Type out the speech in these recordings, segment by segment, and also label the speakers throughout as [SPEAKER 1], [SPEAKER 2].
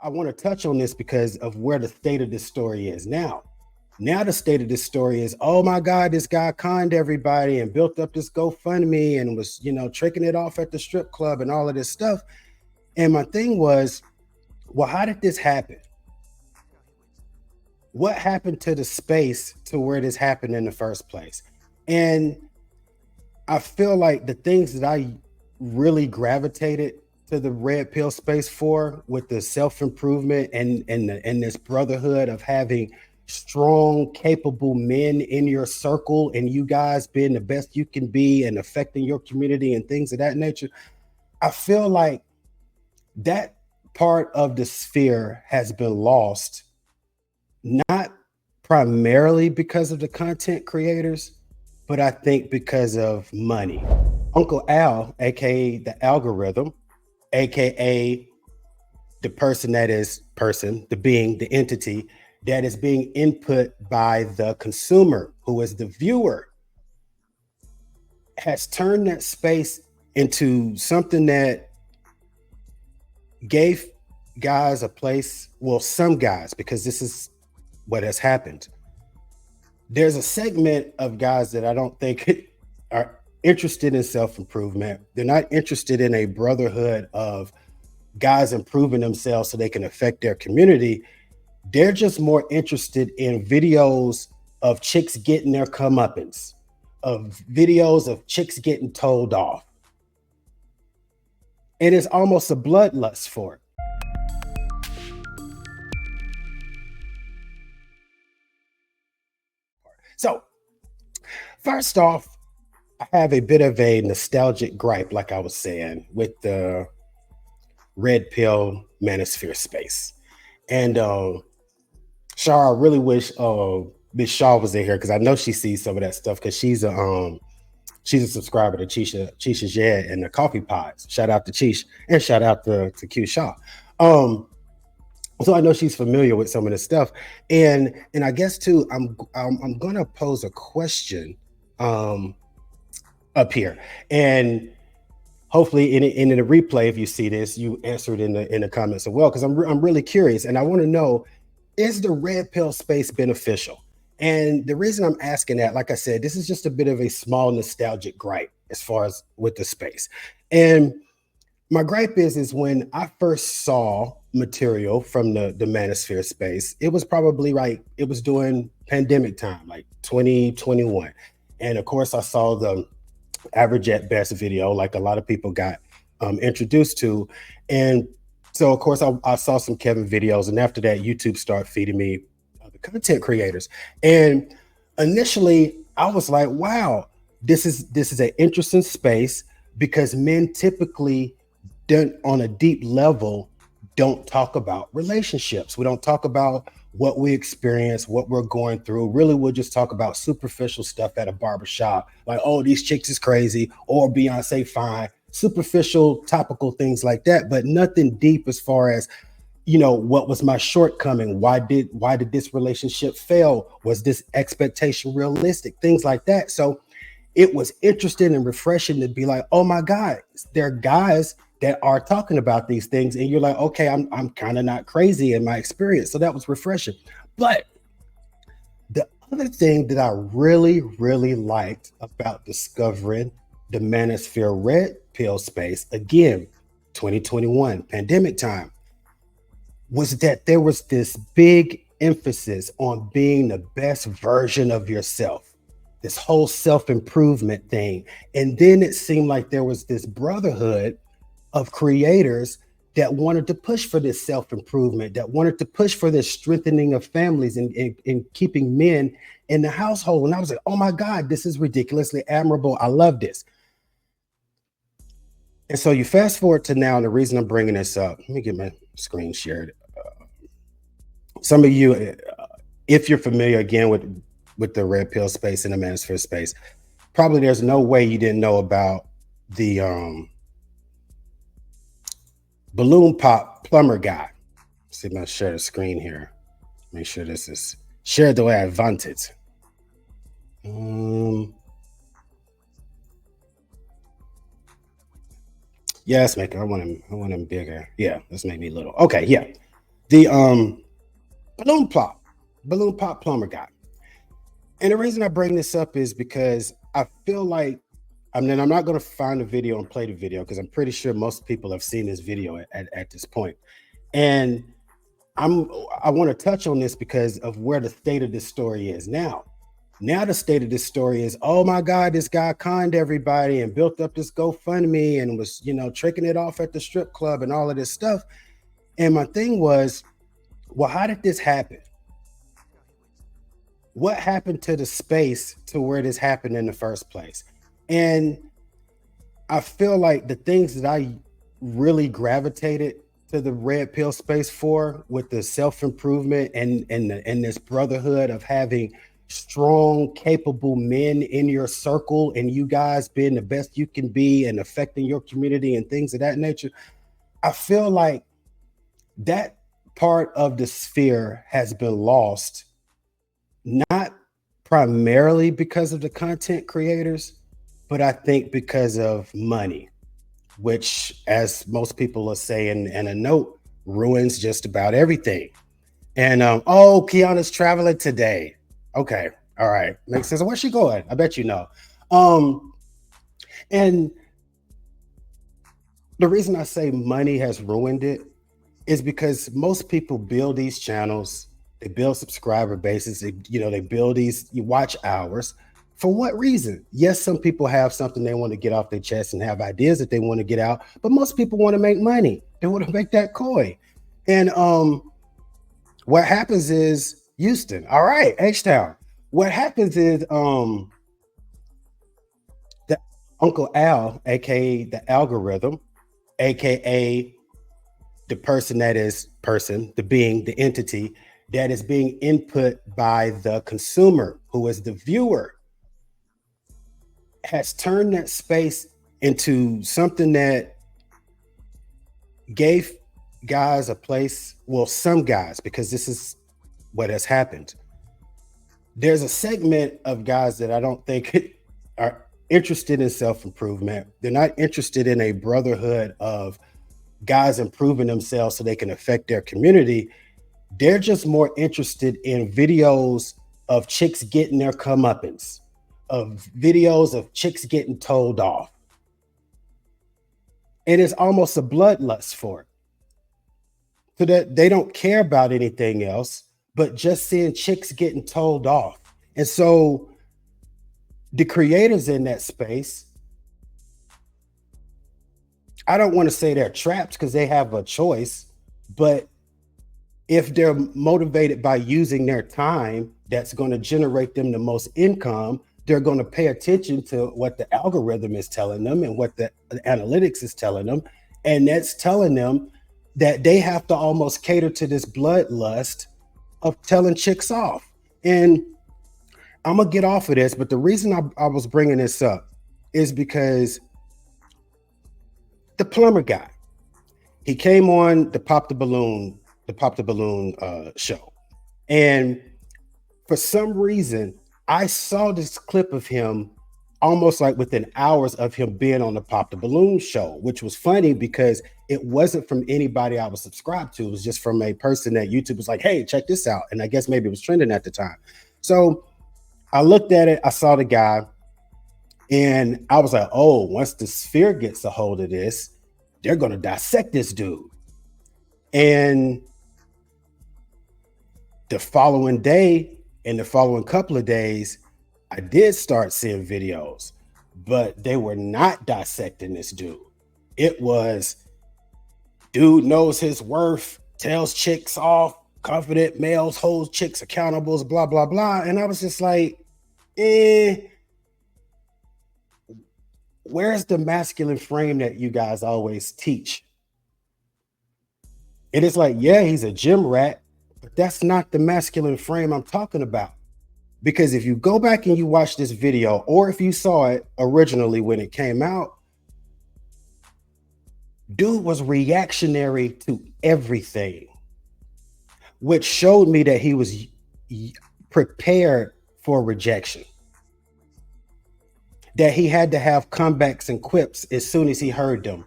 [SPEAKER 1] I want to touch on this because of where the state of this story is now. Now the state of this story is, oh my God, this guy conned everybody and built up this GoFundMe and was, tricking it off at the strip club and all of this stuff. And my thing was, well, how did this happen? What happened to the space to where this happened in the first place? And I feel like the things that I really gravitated to the red pill space for, with the self-improvement and this brotherhood of having strong, capable men in your circle and you guys being the best you can be and affecting your community and things of that nature. I feel like that part of the sphere has been lost, not primarily because of the content creators, but I think because of money. Uncle Al, aka the algorithm, aka the the being, the entity that is being input by the consumer, who is the viewer, has turned that space into something that gave guys a place. Well, some guys, because this is what has happened. There's a segment of guys that I don't think are interested in self-improvement. They're not interested in a brotherhood of guys improving themselves so they can affect their community. They're just more interested in videos of chicks getting their comeuppance, of videos of chicks getting told off. And it's almost a bloodlust for it. So, first off, I have a bit of a nostalgic gripe, like I was saying, with the red pill manosphere space. And Shaw, I really wish Miss Shaw was in here, because I know she sees some of that stuff, because she's a subscriber to Chisha's Jed and the Coffee Pods. Shout out to Chish and shout out to Q Shaw. So I know she's familiar with some of this stuff, and I guess too, I'm gonna pose a question up here, and hopefully in the replay, if you see this, you answer it in the comments as well, because I'm really curious, and I want to know, is the red pill space beneficial? And the reason I'm asking that, like I said, this is just a bit of a small nostalgic gripe as far as with the space. And my gripe is when I first saw material from the manosphere space, it was probably it was during pandemic time, like 2021. And of course, I saw the Average at Best video, like a lot of people got introduced to. And so, of course, I saw some Kevin videos. And after that, YouTube started feeding me the content creators. And initially, I was like, wow, this is an interesting space, because men typically don't, on a deep level, don't talk about relationships. We don't talk about what we experience, what we're going through. Really, we'll just talk about superficial stuff at a barbershop, like, oh, these chicks is crazy, or Beyonce fine, superficial, topical things like that, but nothing deep as far as, what was my shortcoming? Why did this relationship fail? Was this expectation realistic? Things like that. So it was interesting and refreshing to be like, oh my God, there are guys that are talking about these things, and you're like, okay, I'm kind of not crazy in my experience. So that was refreshing. But the other thing that I really, really liked about discovering the manosphere red pill space, again, 2021, pandemic time, was that there was this big emphasis on being the best version of yourself, this whole self-improvement thing. And then it seemed like there was this brotherhood of creators that wanted to push for this self-improvement, that wanted to push for this strengthening of families and keeping men in the household. And I was like, oh my God, this is ridiculously admirable. I love this. And so you fast forward to now, and the reason I'm bringing this up, let me get my screen shared. Some of you, if you're familiar again with the red pill space and the manosphere space, probably there's no way you didn't know about the Balloon Plumber guy. Let's see if I share the screen here. Make sure this is shared the way I want it. Yeah, let's make it. I want him bigger. Yeah, let's make me little. Okay, yeah. The balloon plop, balloon pop plumber guy. And the reason I bring this up is because I feel like, I mean, I'm not going to find a video and play the video because I'm pretty sure most people have seen this video at this point. And I want to touch on this because of where the state of this story is now. Now the state of this story is, oh my God, this guy conned everybody and built up this GoFundMe and was, tricking it off at the strip club and all of this stuff. And my thing was, well, how did this happen? What happened to the space to where this happened in the first place? And I feel like the things that I really gravitated to the red pill space for, with the self-improvement and this brotherhood of having strong, capable men in your circle and you guys being the best you can be and affecting your community and things of that nature. I feel like that part of the sphere has been lost, not primarily because of the content creators, but I think because of money, which, as most people are saying in a note, ruins just about everything. And oh, Kiana's traveling today. Okay, all right, makes sense. Where's she going? I bet you know. And the reason I say money has ruined it is because most people build these channels, they build subscriber bases, they build these watch hours. For what reason? Yes, some people have something they want to get off their chest and have ideas that they want to get out, but most people want to make money. They want to make that coin. And what happens is, Houston, all right, H-Town. What happens is the Uncle Al, aka the algorithm, aka the the being, the entity that is being input by the consumer, who is the viewer, has turned that space into something that gave guys a place. Well, some guys, because this is what has happened. There's a segment of guys that I don't think are interested in self-improvement. They're not interested in a brotherhood of guys improving themselves so they can affect their community. They're just more interested in videos of chicks getting their comeuppance, of videos of chicks getting told off. It is almost a bloodlust for it. So that they don't care about anything else but just seeing chicks getting told off. And so the creators in that space, I don't want to say they're trapped because they have a choice, but if they're motivated by using their time that's going to generate them the most income, they're going to pay attention to what the algorithm is telling them and what the analytics is telling them. And that's telling them that they have to almost cater to this bloodlust of telling chicks off. And I'm going to get off of this, but the reason I was bringing this up is because the plumber guy, he came on the Pop the Balloon show. And for some reason, I saw this clip of him almost like within hours of him being on the Pop the Balloon show, which was funny because it wasn't from anybody I was subscribed to. It was just from a person that YouTube was like, hey, check this out. And I guess maybe it was trending at the time. So I looked at it, I saw the guy, and I was like, oh, once the sphere gets a hold of this, they're going to dissect this dude. And the following day and the following couple of days, I did start seeing videos, but they were not dissecting this dude. It was, dude knows his worth, tells chicks off, confident males hold chicks accountable, blah, blah, blah. And I was just like, where's the masculine frame that you guys always teach? It is like, yeah, he's a gym rat, but that's not the masculine frame I'm talking about. Because if you go back and you watch this video, or if you saw it originally when it came out, dude was reactionary to everything, which showed me that he was prepared for rejection, that he had to have comebacks and quips as soon as he heard them.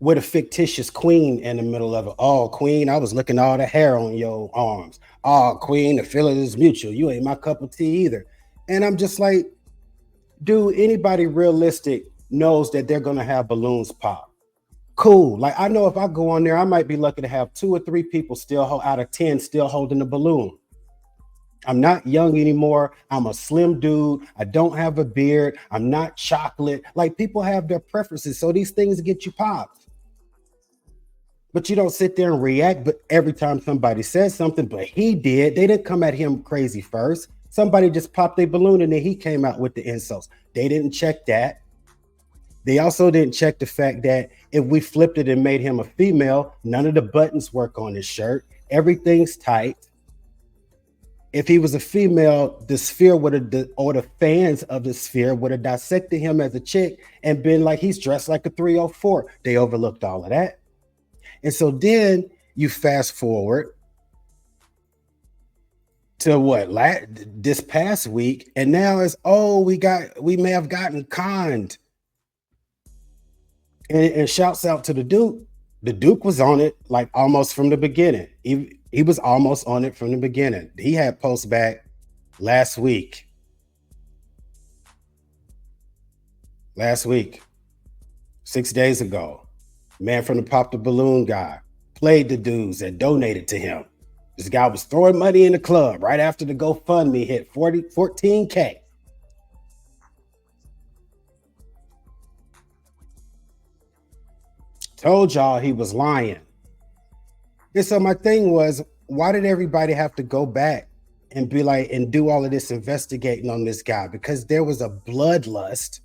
[SPEAKER 1] with a fictitious queen in the middle of it. Oh, queen, I was looking at all the hair on your arms. Oh, queen, the feeling is mutual. You ain't my cup of tea either. And I'm just like, dude, anybody realistic knows that they're gonna have balloons pop. Cool. Like I know if I go on there, I might be lucky to have 2 or 3 people still out of 10 still holding the balloon. I'm not young anymore. I'm a slim dude. I don't have a beard. I'm not chocolate. Like people have their preferences. So these things get you popped. But you don't sit there and react. But every time somebody says something, but he did, they didn't come at him crazy first. Somebody just popped a balloon and then he came out with the insults. They didn't check that. They also didn't check the fact that if we flipped it and made him a female, none of the buttons work on his shirt. Everything's tight. If he was a female, the sphere would have, or the fans of the sphere would have dissected him as a chick and been like, he's dressed like a 304. They overlooked all of that. And so then you fast forward to what, this past week, and now it's, oh, we may have gotten conned. And shouts out to the Duke. The Duke was on it like almost from the beginning. He was almost on it from the beginning. He had posts back last week. Last week, 6 days ago, man from the Pop the Balloon guy played the dudes that donated to him. This guy was throwing money in the club right after the GoFundMe hit 14K. Told y'all he was lying. And so my thing was, why did everybody have to go back and be like, and do all of this investigating on this guy? Because there was a bloodlust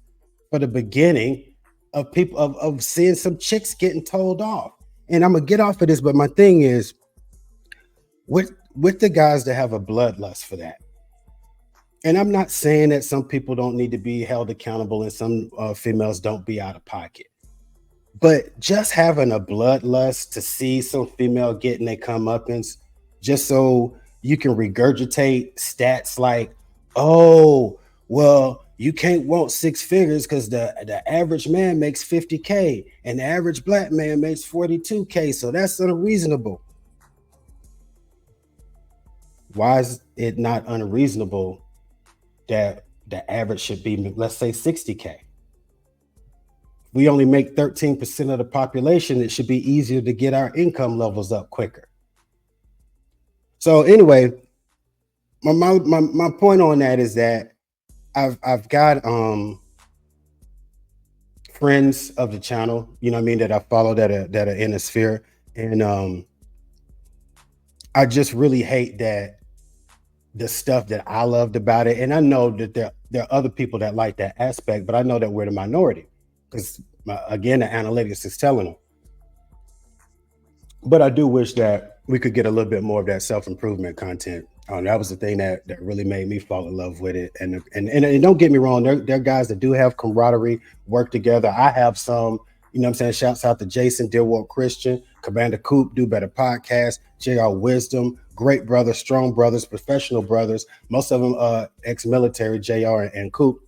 [SPEAKER 1] for the beginning of people of seeing some chicks getting told off. And I'm gonna get off of this, but my thing is with the guys that have a bloodlust for that. And I'm not saying that some people don't need to be held accountable and some females don't be out of pocket. But just having a bloodlust to see some female getting their comeuppance, just so you can regurgitate stats like, oh, well, you can't want 6 figures because the average man makes 50K and the average black man makes 42K. So that's unreasonable. Why is it not unreasonable that the average should be, let's say, 60K? We only make 13% of the population. It should be easier to get our income levels up quicker. So anyway, my point on that is that I've got friends of the channel, you know what I mean, that I follow that are in the sphere, and I just really hate that the stuff that I loved about it, and I know that there are other people that like that aspect, but I know that we're the minority. Because again, the analytics is telling them. But I do wish that we could get a little bit more of that self-improvement content. That was the thing that really made me fall in love with it. And don't get me wrong, there are guys that do have camaraderie, work together. I have some, you know what I'm saying? Shouts out to Jason, Dearworld Christian, Commander Coop, Do Better Podcast, JR Wisdom, great brothers, strong brothers, professional brothers, most of them ex-military, JR and Coop.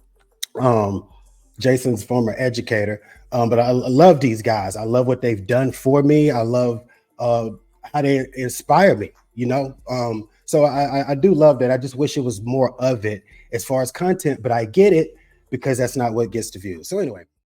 [SPEAKER 1] Jason's former educator, but I love these guys. I love what they've done for me. I love how they inspire me, you know. So I do love that. I just wish it was more of it as far as content, but I get it because that's not what gets the views. So anyway.